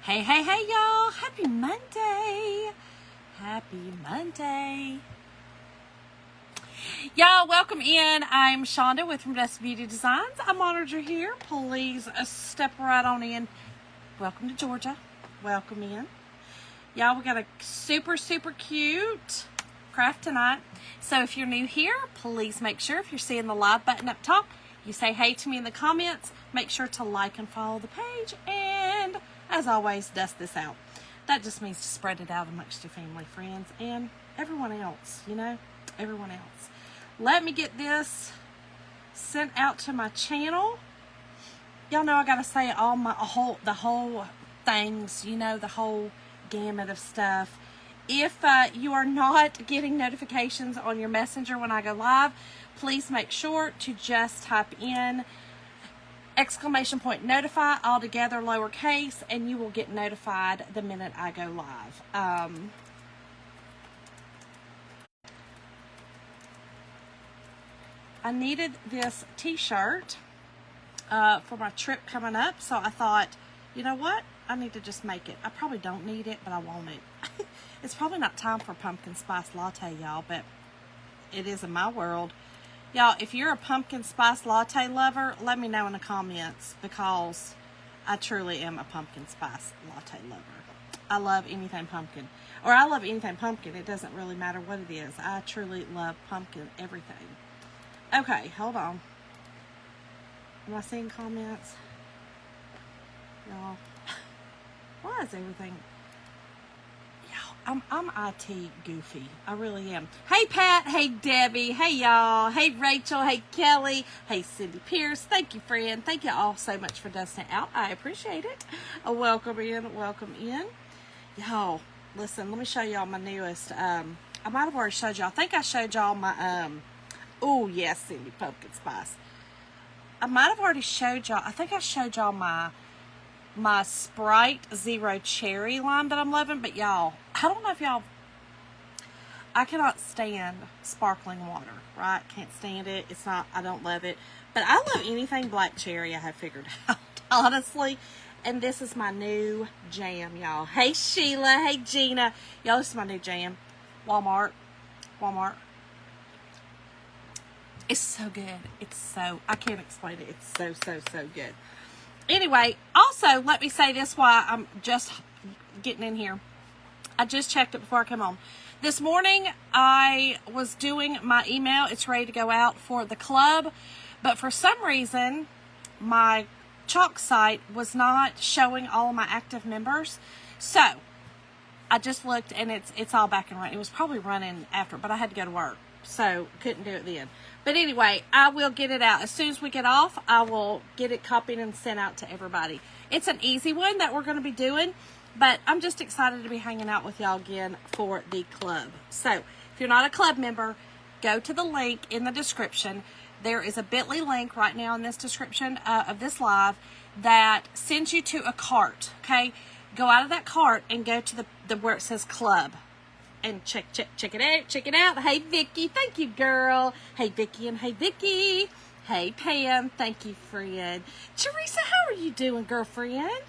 Hey, hey, hey, y'all. Happy Monday. Happy Monday. Y'all, welcome in. I'm Shonda with Modesta Beauty Designs. I'm honored you're here. Please step right on in. Welcome to Georgia. Welcome in. Y'all, we got a super cute craft tonight. So if you're new here, please make sure if you're seeing the live button up top, you say hey to me in the comments. Make sure to like and follow the page. And as always, dust this out. That just means to spread it out amongst your family, friends, and everyone else, everyone else. Let me get this sent out to my channel. Y'all know I gotta say the whole things, the whole gamut of stuff. If you are not getting notifications on your messenger when I go live, please make sure to just type in !notify all together lowercase, and you will get notified the minute I go live. I needed this t-shirt for my trip coming up, so I thought, you know what? I need to just make it. I probably don't need it, but I want it. It's probably not time for pumpkin spice latte, y'all, but it is in my world. Y'all, if you're a pumpkin spice latte lover, let me know in the comments, because I truly am a pumpkin spice latte lover. I love anything pumpkin. Or I love anything pumpkin. It doesn't really matter what it is. I truly love pumpkin everything. Okay, hold on. Am I seeing comments? Y'all, why is everything... I'm IT goofy. I really am. Hey, Pat. Hey, Debbie. Hey, y'all. Hey, Rachel. Hey, Kelly. Hey, Cindy Pierce. Thank you, friend. Thank you all so much for dusting it out. I appreciate it. Welcome in. Welcome in. Y'all, listen, let me show y'all my newest. I might have already showed y'all. I think I showed y'all my, oh, yes, Cindy, pumpkin spice. I might have already showed y'all. I think I showed y'all my Sprite Zero Cherry lime that I'm loving, but y'all, I don't know if y'all, I cannot stand sparkling water, right? Can't stand it. It's not, I don't love it, but I love anything black cherry, I have figured out, honestly, and this is my new jam, y'all. Hey, Sheila. Hey, Gina. Y'all, this is my new jam. Walmart. It's so good. I can't explain it. It's so good. Anyway, also, let me say this while I'm just getting in here. I just checked it before I come on. This morning, I was doing my email. It's ready to go out for the club. But for some reason, my chalk site was not showing all of my active members. So, I just looked, and it's all back and running. It was probably running after, but I had to go to work. So, couldn't do it then. But anyway, I will get it out. As soon as we get off, I will get it copied and sent out to everybody. It's an easy one that we're going to be doing, but I'm just excited to be hanging out with y'all again for the club. So, if you're not a club member, go to the link in the description. There is a bit.ly link right now in this description of this live that sends you to a cart, okay? Go out of that cart and go to the where it says club. And check it out. Hey, Vicky. Thank you, girl. Hey, Vicky, and hey, Vicky. Hey, Pam. Thank you, friend. Teresa, how are you doing, girlfriend?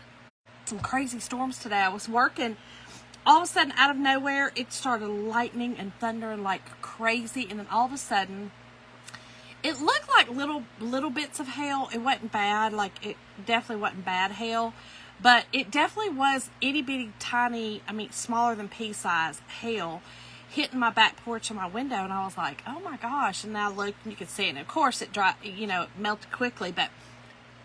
Some crazy storms today. I was working. All of a sudden, out of nowhere, it started lightning and thundering like crazy. And then all of a sudden, it looked like little bits of hail. It wasn't bad. Like, it definitely wasn't bad hail. But it definitely was itty bitty tiny, smaller than pea size hail hitting my back porch and my window. And I was like, oh my gosh. And then I looked and you could see it. And of course it dried, it melted quickly. But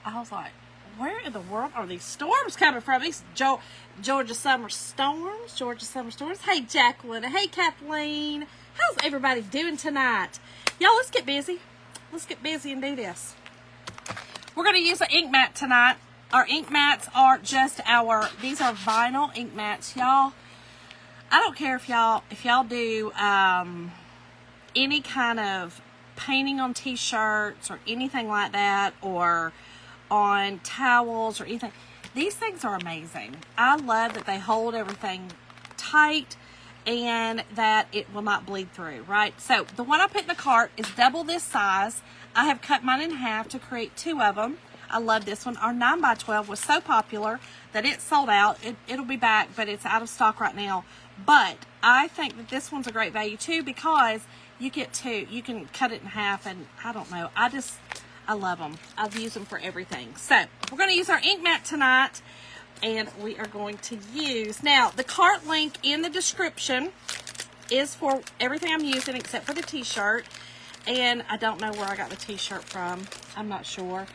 I was like, where in the world are these storms coming from? These Georgia summer storms. Hey, Jacqueline. Hey, Kathleen. How's everybody doing tonight? Y'all, let's get busy. Let's get busy and do this. We're going to use an ink mat tonight. Our ink mats are just these are vinyl ink mats, y'all. I don't care if y'all do any kind of painting on t-shirts or anything like that, or on towels or anything. These things are amazing. I love that they hold everything tight and that it will not bleed through, right? So the one I put in the cart is double this size. I have cut mine in half to create two of them. I love this one. Our 9x12 was so popular that it sold out. It'll be back, but it's out of stock right now. But I think that this one's a great value too, because you get two. You can cut it in half, and I don't know. I love them. I've used them for everything. So we're going to use our ink mat tonight, and we are going to use, now the cart link in the description is for everything I'm using except for the t-shirt. And I don't know where I got the t-shirt from. I'm not sure.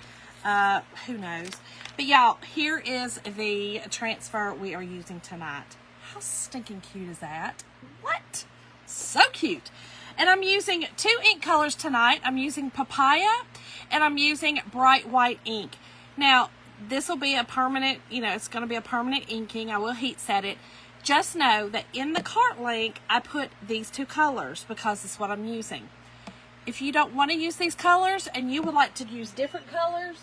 Who knows? But y'all, here is the transfer we are using tonight. How stinking cute is that? What? So cute. And I'm using 2 ink colors tonight. I'm using Papaya, and I'm using Bright White ink. Now, this will be a permanent, it's going to be a permanent inking. I will heat set it. Just know that in the cart link, I put these 2 colors because it's what I'm using. If you don't want to use these colors and you would like to use different colors,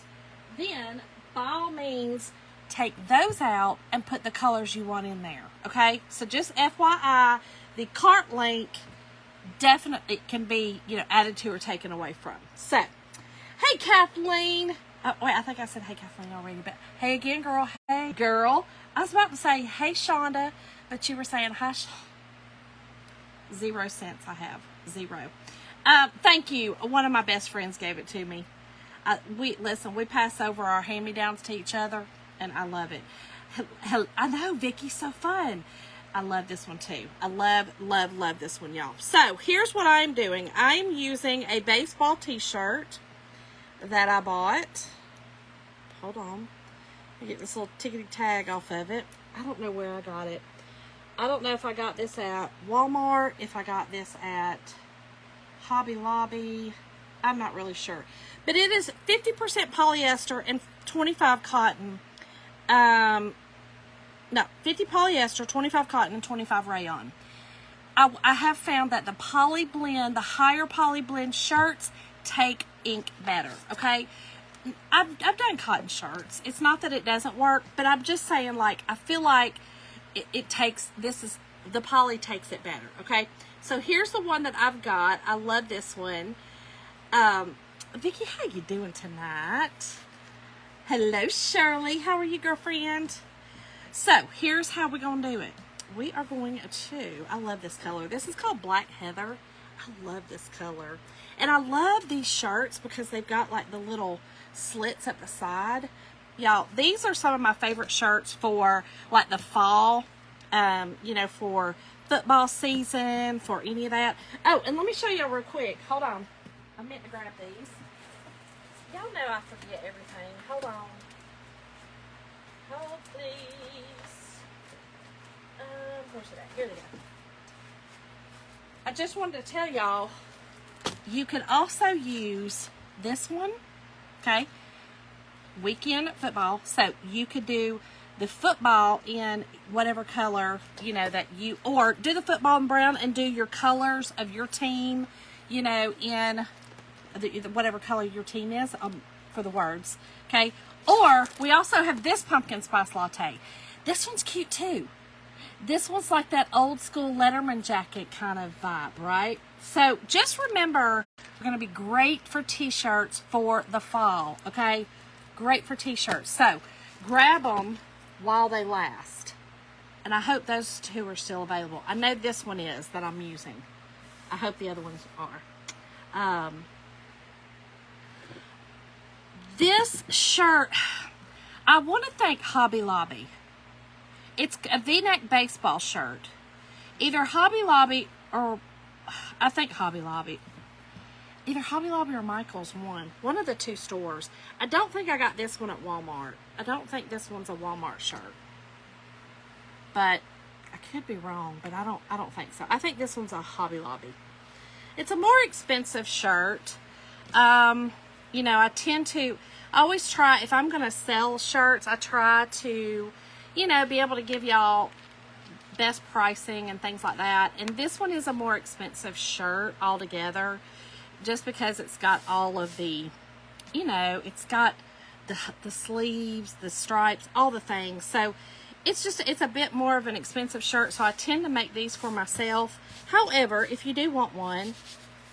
then by all means, take those out and put the colors you want in there. Okay? So just FYI, the cart link definitely can be, added to or taken away from. So, hey Kathleen. Oh, wait, I think I said hey Kathleen already, but hey again, girl. Hey girl. I was about to say hey Shonda, but you were saying hi. 0 cents I have. 0. Thank you. One of my best friends gave it to me. We pass over our hand-me-downs to each other, and I love it. I know, Vicky's so fun. I love this one too. I love, love, love this one, y'all. So here's what I'm doing. I'm using a baseball t-shirt that I bought. Hold on. I get this little tickety tag off of it. I don't know where I got it. I don't know if I got this at Walmart, if I got this at Hobby Lobby. I'm not really sure. But it is 50% polyester and 25 cotton. No, 50 polyester, 25 cotton, and 25 rayon. I have found that the poly blend, the higher poly blend shirts take ink better, okay? I've done cotton shirts. It's not that it doesn't work, but I'm just saying, like, I feel like it takes, the poly takes it better, okay? So here's the one that I've got. I love this one. Vicki, how you doing tonight? Hello, Shirley. How are you, girlfriend? So here's how we're going to do it. We are going to, I love this color. This is called Black Heather. I love this color. And I love these shirts because they've got like the little slits at the side. Y'all, these are some of my favorite shirts for like the fall, for football season, for any of that. Oh, and let me show y'all real quick. Hold on. I meant to grab these. Y'all know I forget everything. Hold on. Hold, please. Where's it at? Here they go. I just wanted to tell y'all, you can also use this one, okay? Weekend football. So you could do the football in whatever color, that you, or do the football in brown and do your colors of your team, in whatever color your team is, for the words, okay? Or we also have this pumpkin spice latte. This one's cute too. This one's like that old school Letterman jacket kind of vibe, right? So just remember, we're going to be great for t-shirts for the fall, okay? Great for t-shirts. So grab them while they last. And I hope those 2 are still available. I know this one is that I'm using. I hope the other ones are. This shirt, I want to thank Hobby Lobby. It's a V-neck baseball shirt. Either Hobby Lobby or, I think Hobby Lobby. Either Hobby Lobby or Michael's one of the 2 stores. I don't think I got this one at Walmart. I don't think this one's a Walmart shirt. But I could be wrong, but I don't think so. I think this one's a Hobby Lobby. It's a more expensive shirt. I always try, if I'm going to sell shirts, I try to, be able to give y'all best pricing and things like that. And this one is a more expensive shirt altogether, just because it's got all of the, it's got the sleeves, the stripes, all the things. So it's a bit more of an expensive shirt. So I tend to make these for myself. However, if you do want one,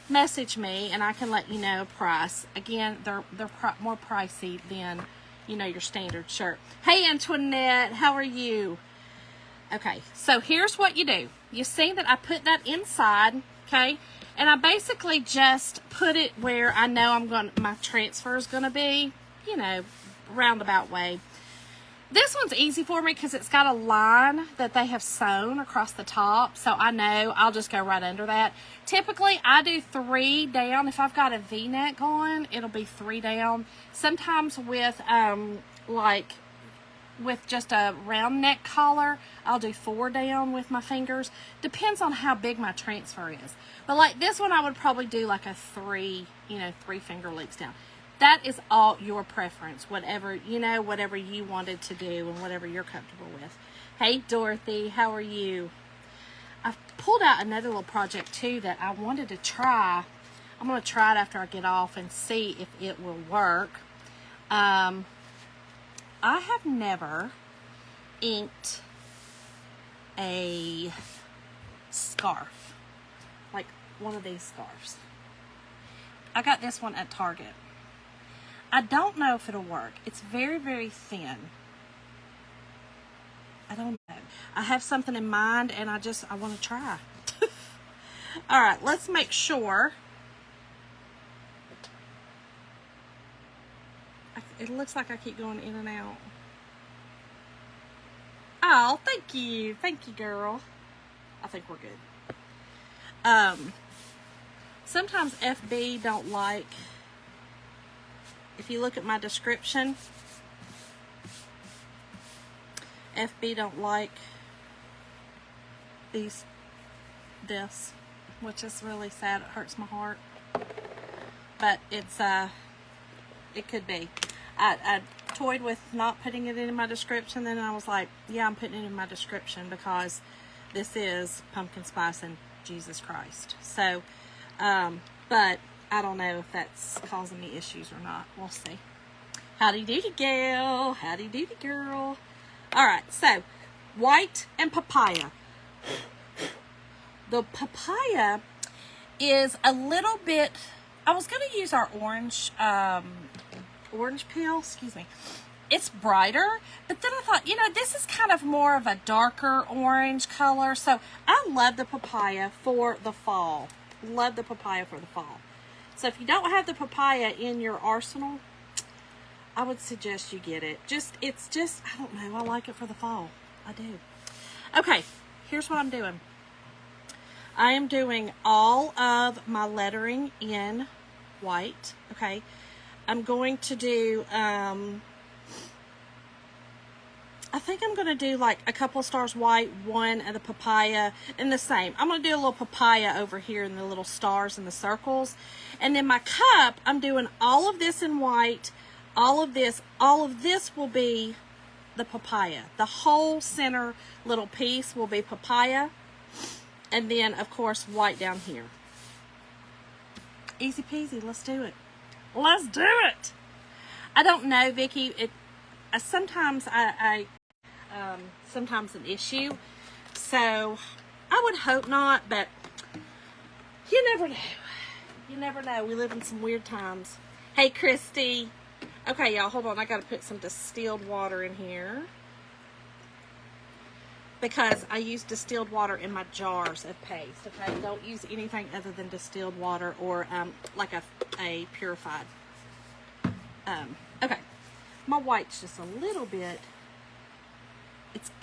message me and I can let you know a price. Again, they're more pricey than, you know, your standard shirt. Hey Antoinette, how are you? Okay, so here's what you do. You see that I put that inside, okay? And I basically just put it where I know my transfer is gonna be, you know, roundabout way. This one's easy for me because it's got a line that they have sewn across the top, so I know I'll just go right under that. Typically, I do 3 down. If I've got a V-neck on, it'll be 3 down. Sometimes with with just a round neck collar, I'll do 4 down with my fingers. Depends on how big my transfer is. But like this one, I would probably do like a 3, you know, 3 finger loops down. That is all your preference, whatever, you know, whatever you wanted to do and whatever you're comfortable with. Hey, Dorothy, how are you? I've pulled out another little project, too, that I wanted to try. I'm going to try it after I get off and see if it will work. I have never inked a scarf, like one of these scarves. I got this one at Target. I don't know if it'll work. It's very, very thin. I don't know. I have something in mind and I want to try. All right, let's make sure. It looks like I keep going in and out. Oh, thank you. Thank you, girl. I think we're good. Sometimes FB don't like, if you look at my description, FB don't like this, which is really sad. It hurts my heart. But it's, it could be. I toyed with not putting it in my description, then I was like, yeah, I'm putting it in my description because this is pumpkin spice and Jesus Christ. So, but I don't know if that's causing me issues or not. We'll see. Howdy doody, gal. Howdy doody, girl. All right, so white and papaya. The papaya is a little bit, I was going to use our orange peel, excuse me. It's brighter, but then I thought, you know, this is kind of more of a darker orange color. So I love the papaya for the fall. Love the papaya for the fall. So if you don't have the papaya in your arsenal, I would suggest you get it. It's just, I don't know, I like it for the fall. I do. Okay, here's what I'm doing. I am doing all of my lettering in white, okay? I'm going to do, I think I'm going to do like a couple of stars white, one of the papaya, and the same. I'm going to do a little papaya over here in the little stars and the circles. And then my cup, I'm doing all of this in white, all of this will be the papaya. The whole center little piece will be papaya. And then, of course, white down here. Easy peasy, let's do it. Let's do it. I don't know, Vicki. Sometimes sometimes an issue. So I would hope not, but you never know. You never know. We live in some weird times. Hey, Christy. Okay, y'all, hold on. I got to put some distilled water in here because I use distilled water in my jars of paste. Okay, don't use anything other than distilled water or like a purified. Okay, my white's just a little bit.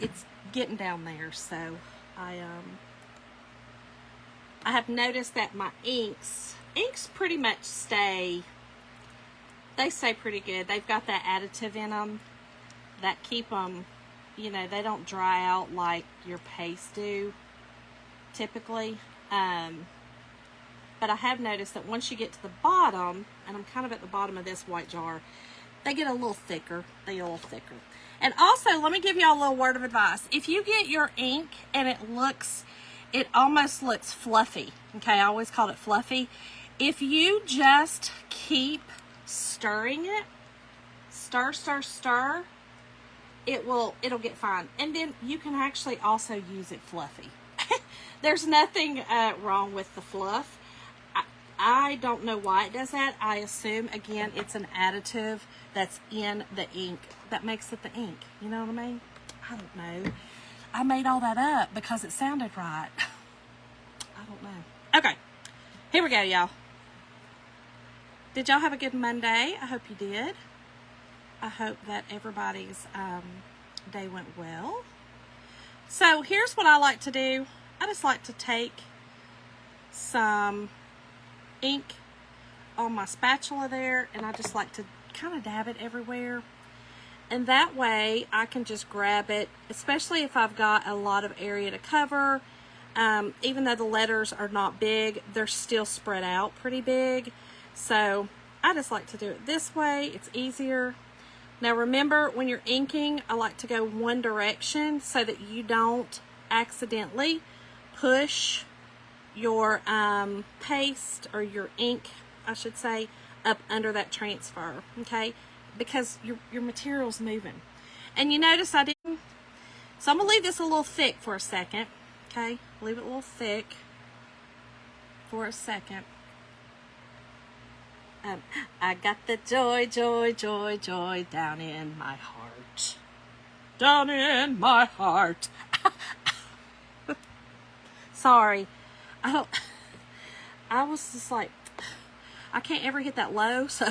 It's getting down there, so I have noticed that my inks pretty much stay. They stay pretty good. They've got that additive in them that keep them, you know, they don't dry out like your paste do typically. But I have noticed that once you get to the bottom, and I'm kind of at the bottom of this white jar, they get a little thicker. They get a little thicker. And also, let me give y'all a little word of advice. If you get your ink and it almost looks fluffy, okay, I always called it fluffy. If you just keep stirring it, stir, it'll get fine. And then you can actually also use it fluffy. There's nothing wrong with the fluff. I don't know why it does that. I assume, again, it's an additive that's in the ink that makes it the ink. You know what I mean? I don't know. I made all that up because it sounded right. I don't know. Okay, here we go, y'all. Did y'all have a good Monday? I hope you did. I hope that everybody's day went well. So here's what I like to do. I just like to take some ink on my spatula there, and I just like to kind of dab it everywhere. And that way I can just grab it, especially if I've got a lot of area to cover. Even though the letters are not big, they're still spread out pretty big. So I just like to do it this way. It's easier. Now remember, when you're inking, I like to go one direction so that you don't accidentally push your paste, or your ink, I should say, up under that transfer, okay? Because your material's moving. And you notice I didn't, so I'm gonna leave this a little thick for a second, okay? Leave it a little thick for a second. I got the joy, joy, joy, joy down in my heart. Down in my heart. Sorry. I was just like, I can't ever hit that low, so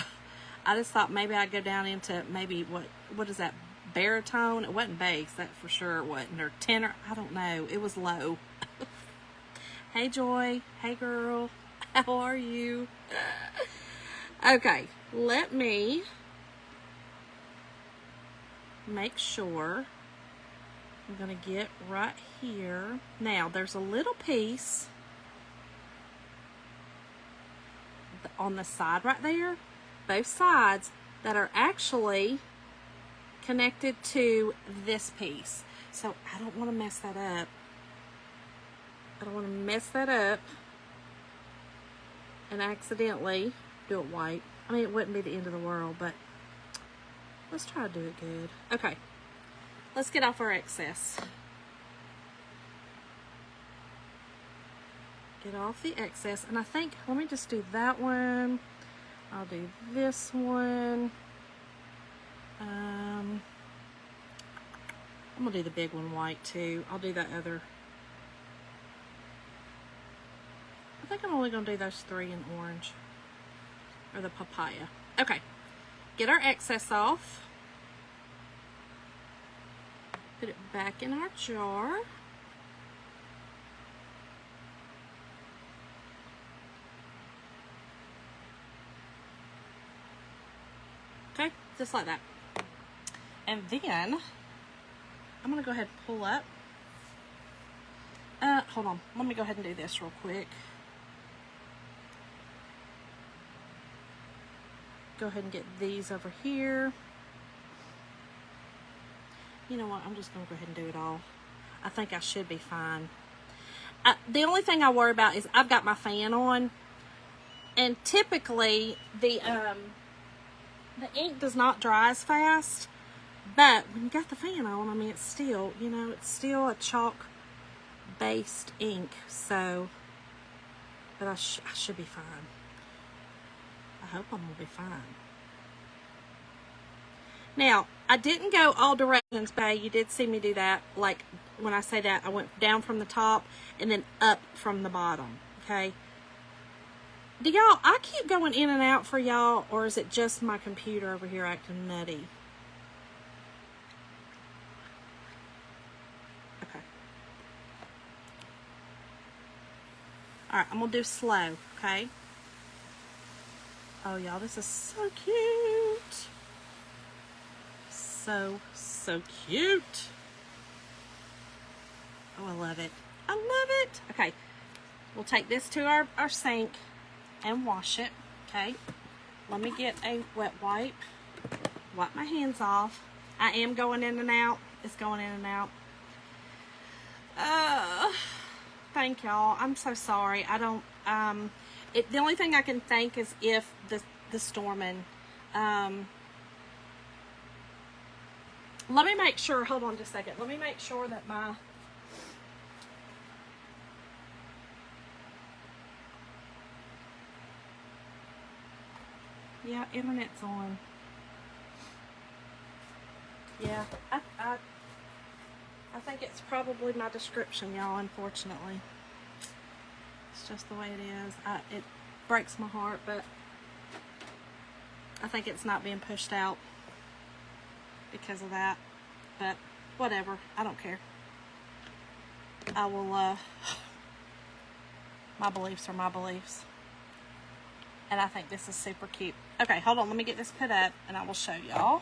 I just thought maybe I'd go down into maybe, what is that, baritone? It wasn't bass, that for sure it wasn't, or tenor, I don't know, it was low. Hey Joy, hey girl, how are you? Okay, let me make sure. I'm gonna get right here. Now there's a little piece on the side right there, both sides, that are actually connected to this piece. So I don't want to mess that up. I don't want to mess that up and accidentally do it white. I mean, it wouldn't be the end of the world, but let's try to do it good. Okay, let's get off our excess. Get off the excess, and I think, let me just do that one. I'll do this one. I'm gonna do the big one white too. I'll do that other. I think I'm only gonna do those three in orange, or the papaya. Okay, get our excess off. Put it back in our jar. Okay, just like that. And then I'm gonna go ahead and pull up. Hold on, let me go ahead and do this real quick. Go ahead and get these over here. You know what, I'm just gonna go ahead and do it all. I think I should be fine. The only thing I worry about is I've got my fan on, and typically the ink does not dry as fast, but when you got the fan on, I mean, it's still, you know, it's still a chalk based ink, so, but I should be fine. I hope I'm gonna be fine. Now, I didn't go all directions, but you did see me do that. Like, when I say that, I went down from the top and then up from the bottom, okay? Do y'all, I keep going in and out for y'all, or is it just my computer over here acting nutty? Okay. Alright, I'm gonna do slow, okay? Oh, y'all, this is so cute. So cute. Oh, I love it. I love it. Okay, we'll take this to our sink and wash it, okay? Let me get a wet wipe. Wipe my hands off. I am going in and out. It's going in and out. Thank y'all. I'm so sorry. I don't, the only thing I can think is if the storming, let me make sure, hold on just a second. Let me make sure that my, Yeah, internet's on. Yeah, I think it's probably my description, y'all, unfortunately. It's just the way it is. It breaks my heart, but I think it's not being pushed out because of that. But whatever, I don't care. I will, my beliefs are my beliefs. And I think this is super cute. Okay, hold on, let me get this put up and I will show y'all.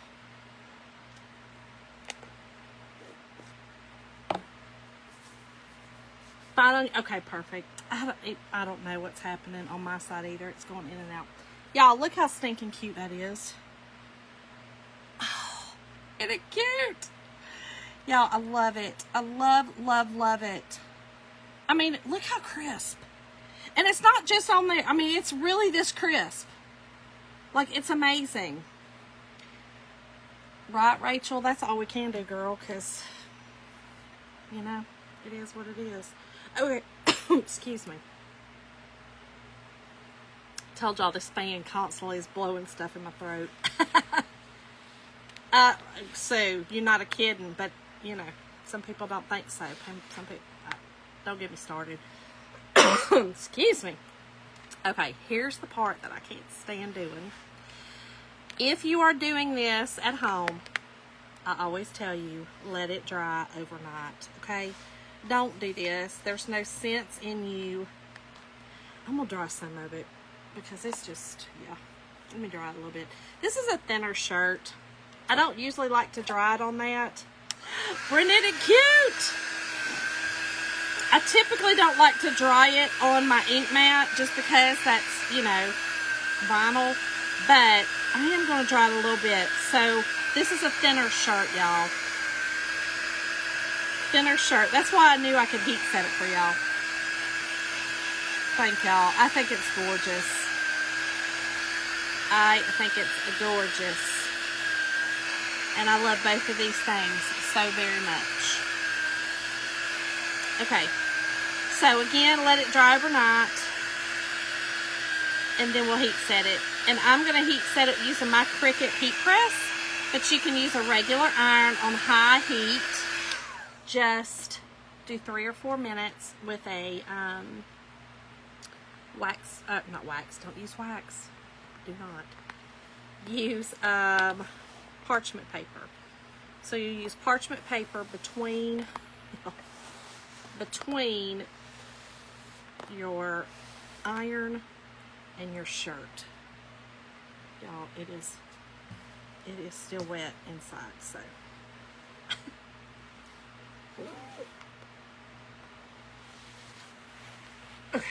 Okay, perfect. I don't know what's happening on my side either. It's going in and out. Y'all, look how stinking cute that is. Oh, isn't it cute? Y'all, I love it. I love it. I mean, look how crisp. And it's not just on there. I mean, it's really this crisp. Like, it's amazing. Right, Rachel? That's all we can do, girl, because, you know, it is what it is. Okay, excuse me. Told y'all this fan constantly is blowing stuff in my throat. So, you're not a kidding, but, you know, some people don't think so. Some people, don't get me started. Excuse me. Okay, here's the part that I can't stand doing. If you are doing this at home, I always tell you, let it dry overnight, okay? Don't do this. There's no sense in you. I'm going to dry some of it because it's just, yeah. Let me dry it a little bit. This is a thinner shirt. I don't usually like to dry it on that. Isn't it cute? I typically don't like to dry it on my ink mat just because that's, you know, vinyl. But I am going to dry it a little bit. So this is a thinner shirt, y'all. Thinner shirt. That's why I knew I could heat set it for y'all. Thank y'all. I think it's gorgeous. I think it's gorgeous. And I love both of these things so very much. Okay. So again, let it dry overnight. And then we'll heat set it. And I'm going to heat set it using my Cricut heat press. But you can use a regular iron on high heat. Just do 3 or 4 minutes with a wax, not wax, don't use wax, do not. Use parchment paper. So you use parchment paper between your iron and your shirt. Y'all, it is still wet inside, so. Okay.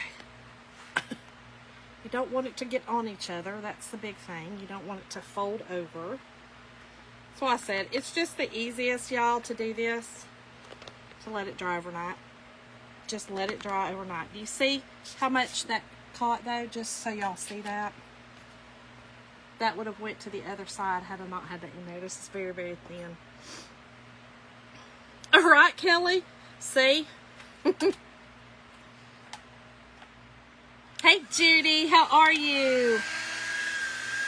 You don't want it to get on each other. That's the big thing. You don't want it to fold over. That's why I said it's just the easiest, y'all, to do this. To let it dry overnight. Just let it dry overnight. Do you see how much that caught, though? Just so y'all see that. That would have went to the other side had I not had that in there. This is very, very thin. All right, Kelly. See? Hey, Judy. How are you?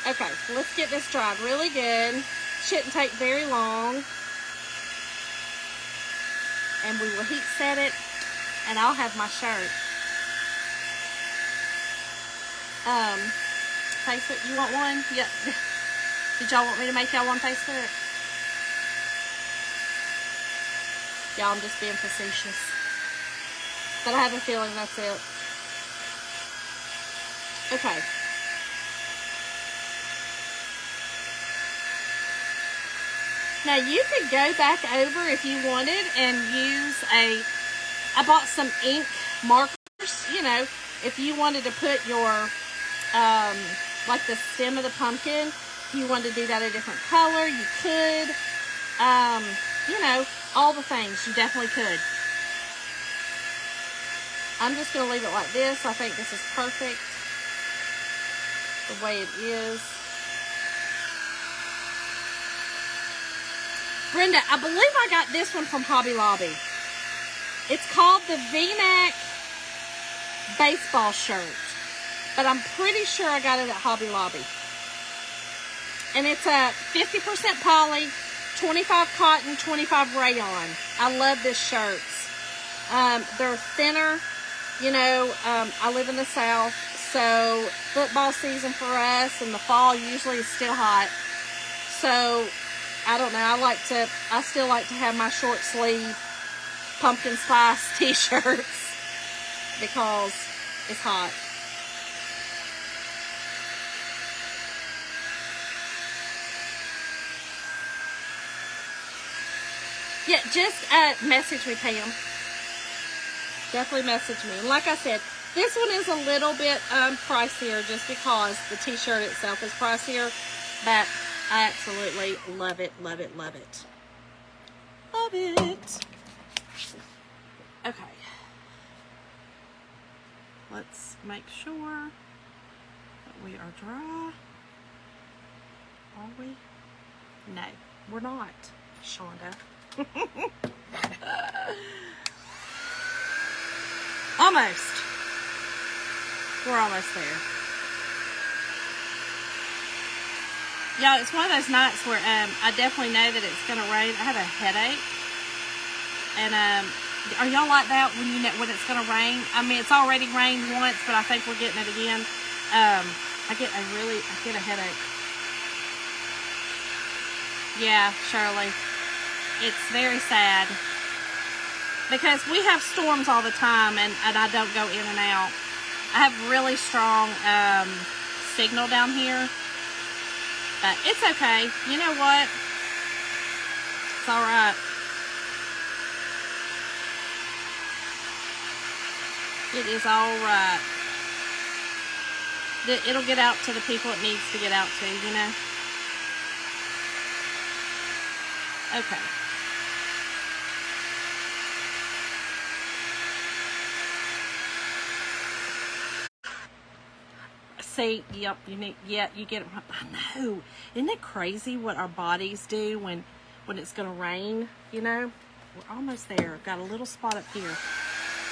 Okay, let's get this dried really good. Shouldn't take very long. And we will heat set it. And I'll have my shirt. Facebook, you want one? Yep. Did y'all want me to make y'all one Facebook? Y'all, I'm just being facetious. But I have a feeling that's it. Okay. Now you could go back over if you wanted and use I bought some ink markers, you know, if you wanted to put your, like the stem of the pumpkin, if you wanted to do that a different color, you could, you know, all the things, you definitely could. I'm just going to leave it like this. I think this is perfect the way it is. Brenda, I believe I got this one from Hobby Lobby. It's called the V-neck baseball shirt. But I'm pretty sure I got it at Hobby Lobby. And it's a 50% poly, 25 cotton, 25 rayon. I love this shirts. They're thinner. You know, I live in the South, so football season for us and the fall usually is still hot. So, I don't know, I still like to have my short sleeve pumpkin spice t-shirts because it's hot. Yeah, just message me, Pam. Definitely message me. And like I said, this one is a little bit pricier just because the t-shirt itself is pricier, but I absolutely love it, love it, love it. Love it. Okay. Let's make sure that we are dry. Are we? No, we're not, Shonda. Almost. We're almost there. Yeah, it's one of those nights where I definitely know that it's going to rain. I have a headache. And are y'all like that when you know when it's going to rain? I mean, it's already rained once, but I think we're getting it again. I get a headache. Yeah, Shirley. It's very sad. Because we have storms all the time, and I don't go in and out. I have really strong signal down here. But it's okay. You know what? It's alright. It is alright. It'll get out to the people it needs to get out to, you know? Okay. See, yep, you get it. I know. Isn't it crazy what our bodies do when it's going to rain, you know? We're almost there. I've got a little spot up here.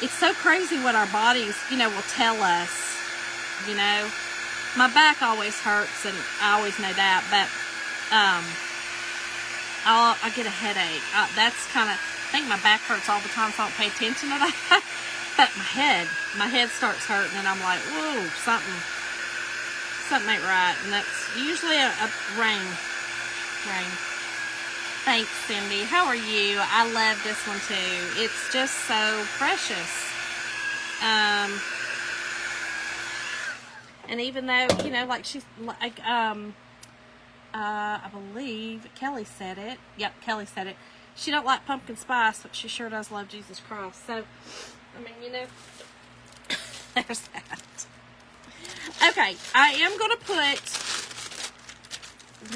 It's so crazy what our bodies, you know, will tell us, you know? My back always hurts, and I always know that, but I get a headache. That's kind of, I think my back hurts all the time, so I don't pay attention to that. But my head starts hurting, and I'm like, whoa, something ain't right. And that's usually a rain. Thanks, Cindy. How are you? I love this one too. It's just so precious. And even though, you know, like she's like, I believe Kelly said it. Yep, Kelly said it. She don't like pumpkin spice, but she sure does love Jesus Christ. So, I mean, you know, there's that. Okay, I am going to put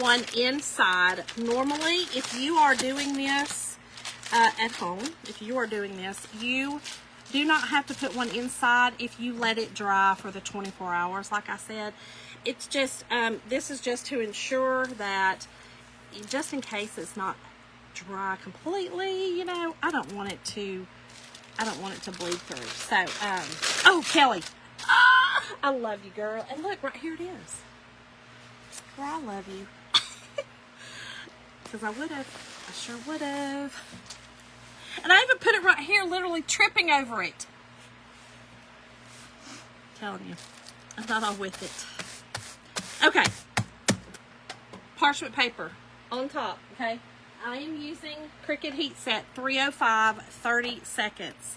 one inside. Normally, if you are doing this at home, you do not have to put one inside if you let it dry for the 24 hours, like I said. It's just, this is just to ensure that, just in case it's not dry completely, you know, I don't want it to bleed through. So, oh, Kelly. I love you, girl. And look, right here it is. Girl, I love you. Because I sure would have. And I even put it right here, literally tripping over it. I'm telling you. I'm not all with it. Okay. Parchment paper on top, okay? I am using Cricut Heat Set 305 30 seconds.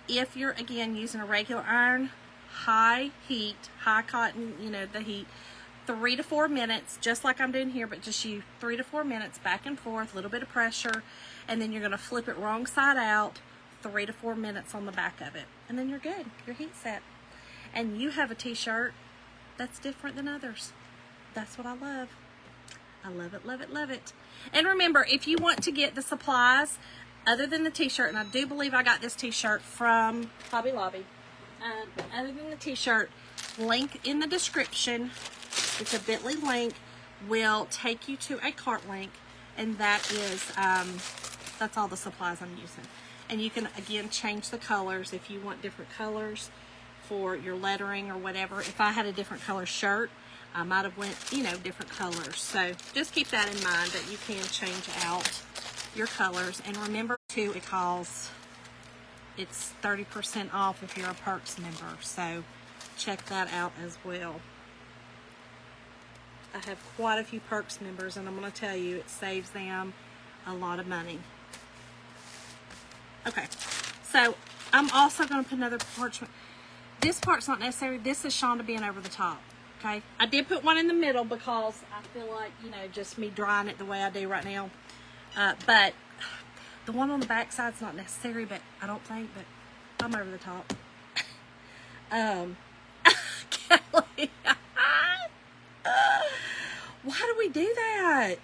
If you're, again, using a regular iron, high heat, high cotton, you know, the heat, 3 to 4 minutes, just like I'm doing here, but just you 3 to 4 minutes back and forth, a little bit of pressure, and then you're going to flip it wrong side out, 3 to 4 minutes on the back of it, and then you're good. Your heat set. And you have a t-shirt that's different than others. That's what I love. I love it, love it, love it. And remember, if you want to get the supplies other than the t-shirt, and I do believe I got this t-shirt from Hobby Lobby, other than the t-shirt, link in the description, it's a bit.ly link, will take you to a cart link, and that is, that's all the supplies I'm using. And you can, again, change the colors if you want different colors for your lettering or whatever. If I had a different color shirt, I might have went, you know, different colors. So just keep that in mind that you can change out your colors. And remember too, it's 30% off if you're a Perks member. So check that out as well. I have quite a few Perks members, and I'm going to tell you, it saves them a lot of money. Okay, so I'm also going to put another parchment. This part's not necessary. This is Shonda being over the top. Okay, I did put one in the middle because I feel like, you know, just me drying it the way I do right now. But the one on the back side's not necessary, but I don't think, but I'm over the top. Kelly, why do we do that?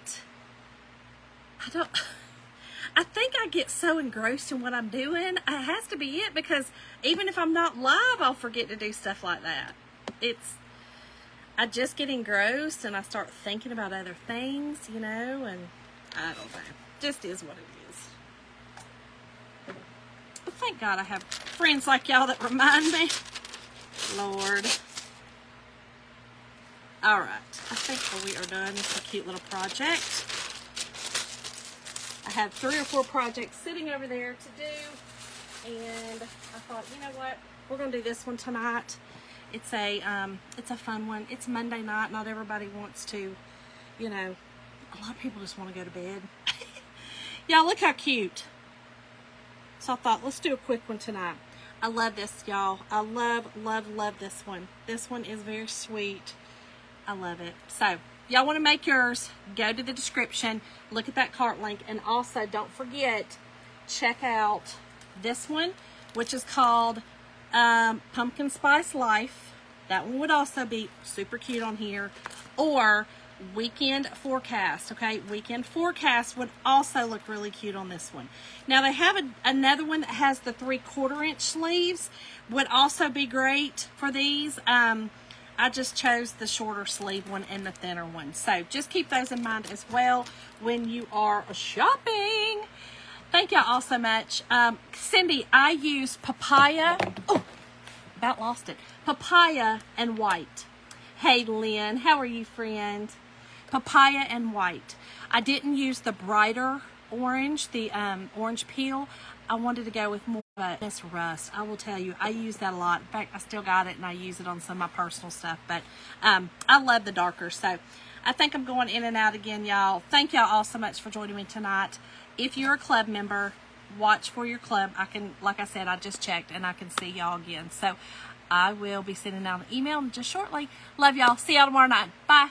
I think I get so engrossed in what I'm doing. It has to be it, because even if I'm not live, I'll forget to do stuff like that. I just get engrossed and I start thinking about other things, you know, and I don't know. Just is what it is. But thank God I have friends like y'all that remind me. Lord. All right. I think we are done. It's a cute little project. I have 3 or 4 projects sitting over there to do. And I thought, you know what? We're going to do this one tonight. It's a fun one. It's Monday night. Not everybody wants to, you know, a lot of people just want to go to bed. Y'all, look how cute. So I thought, let's do a quick one tonight. I love this, y'all. I love, love, love this one. This one is very sweet. I love it. So, y'all want to make yours, go to the description, look at that cart link, and also don't forget, check out this one, which is called Pumpkin Spice Life. That one would also be super cute on here. Or Weekend Forecast, okay? Weekend Forecast would also look really cute on this one. Now, they have another one that has the 3/4 inch sleeves, would also be great for these. I just chose the shorter sleeve one and the thinner one. So just keep those in mind as well when you are shopping. Thank y'all all so much. Cindy, I used papaya. Oh, about lost it. Papaya and white. Hey, Lynn, how are you, friend? Papaya and white. I didn't use the brighter orange, the orange peel. I wanted to go with more of this rust. I will tell you, I use that a lot. In fact, I still got it and I use it on some of my personal stuff. But I love the darker. So I think I'm going in and out again, y'all. Thank y'all all so much for joining me tonight. If you're a club member, watch for your club. I can, like I said, I just checked and I can see y'all again. So I will be sending out an email just shortly. Love y'all. See y'all tomorrow night. Bye.